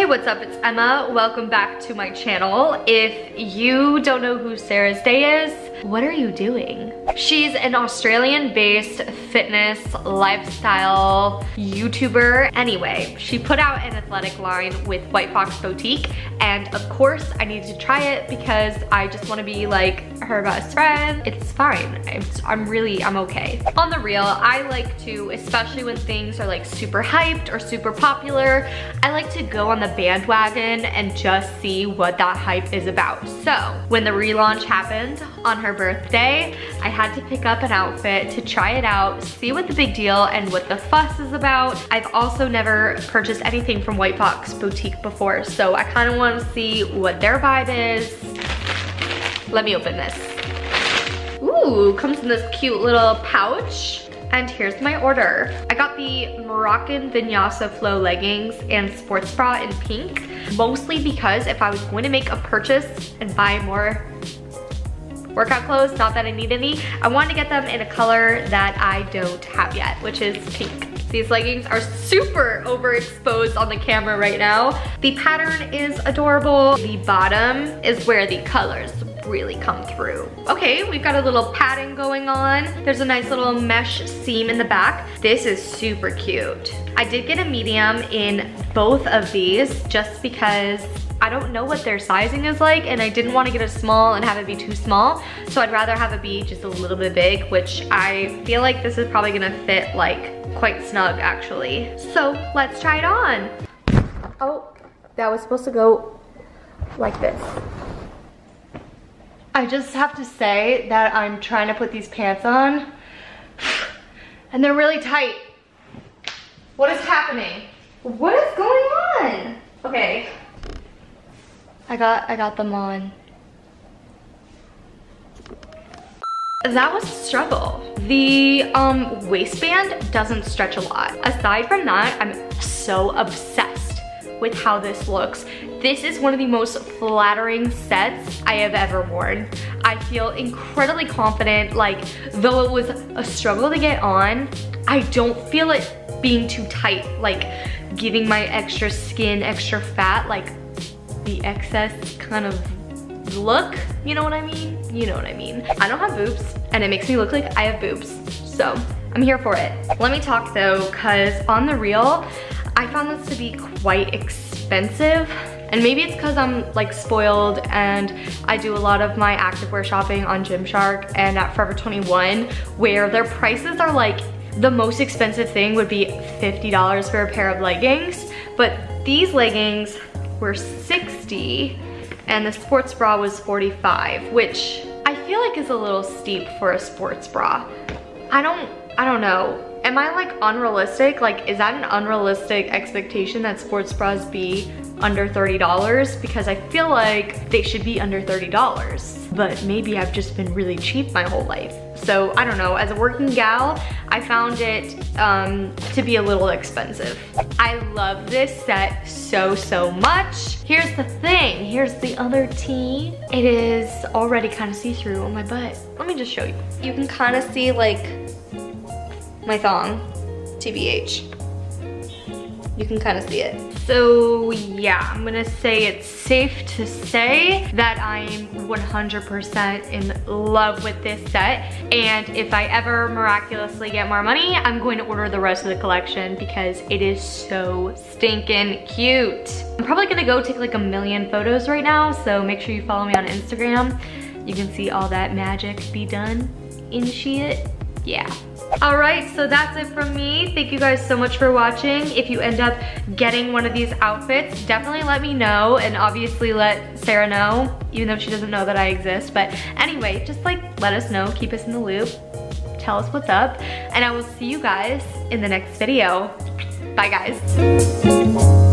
Hey, what's up? It's Emma. Welcome back to my channel. If you don't know who Sarah's Day is, what are you doing? She's an Australian-based fitness lifestyle YouTuber. Anyway, she put out an athletic line with White Fox Boutique, and of course I needed to try it because I just want to be like her best friend. It's fine. I'm okay. On the real, I like to, especially when things are like super hyped or super popular, I like to go on the bandwagon and just see what that hype is about. So when the relaunch happened on her birthday, I had to pick up an outfit to try it out, see what the big deal and what the fuss is about. I've also never purchased anything from White Fox Boutique before, so I kind of want to see what their vibe is. Let me open this. Ooh, comes in this cute little pouch. And here's my order. I got the Moroccan Vinyasa Flow leggings and sports bra in pink, mostly because if I was going to make a purchase and buy more workout clothes, not that I need any, I wanted to get them in a color that I don't have yet, which is pink. These leggings are super overexposed on the camera right now. The pattern is adorable. The bottom is where the colors really come through. Okay, we've got a little padding going on. There's a nice little mesh seam in the back. This is super cute. I did get a medium in both of these just because I don't know what their sizing is like, and I didn't want to get a small and have it be too small, so I'd rather have it be just a little bit big, which I feel like this is probably gonna fit like quite snug actually. So let's try it on. Oh, that was supposed to go like this. I just have to say that I'm trying to put these pants on and they're really tight. What is happening? What is going on? Okay. I got them on. That was a struggle. The waistband doesn't stretch a lot. Aside from that, I'm so obsessed with how this looks. This is one of the most flattering sets I have ever worn. I feel incredibly confident, like though it was a struggle to get on, I don't feel it being too tight, like giving my extra skin, extra fat, like the excess kind of look, you know what I mean? You know what I mean. I don't have boobs and it makes me look like I have boobs, so I'm here for it. Let me talk though, cause on the real, I found this to be quite expensive, and maybe it's cause I'm like spoiled and I do a lot of my activewear shopping on Gymshark and at Forever 21, where their prices are like, the most expensive thing would be $50 for a pair of leggings, but these leggings were $60 and the sports bra was $45, which I feel like is a little steep for a sports bra. I don't know. Am I like unrealistic? Like, is that an unrealistic expectation that sports bras be under $30? Because I feel like they should be under $30, but maybe I've just been really cheap my whole life. So I don't know, as a working gal, I found it to be a little expensive. I love this set so much. Here's the thing, here's the other tee. It is already kind of see-through on my butt. Let me just show you. You can kind of see like my thong, TBH. You can kind of see it. So yeah, I'm gonna say it's safe to say that I'm 100% in love with this set. And if I ever miraculously get more money, I'm going to order the rest of the collection because it is so stinking cute. I'm probably gonna go take like a million photos right now, so make sure you follow me on Instagram. You can see all that magic be done in shit. Yeah. All right, so that's it from me. Thank you guys so much for watching. If you end up getting one of these outfits, definitely let me know, and obviously let Sarah know, even though she doesn't know that I exist. But anyway, just like let us know, keep us in the loop, tell us what's up, and I will see you guys in the next video. Bye guys.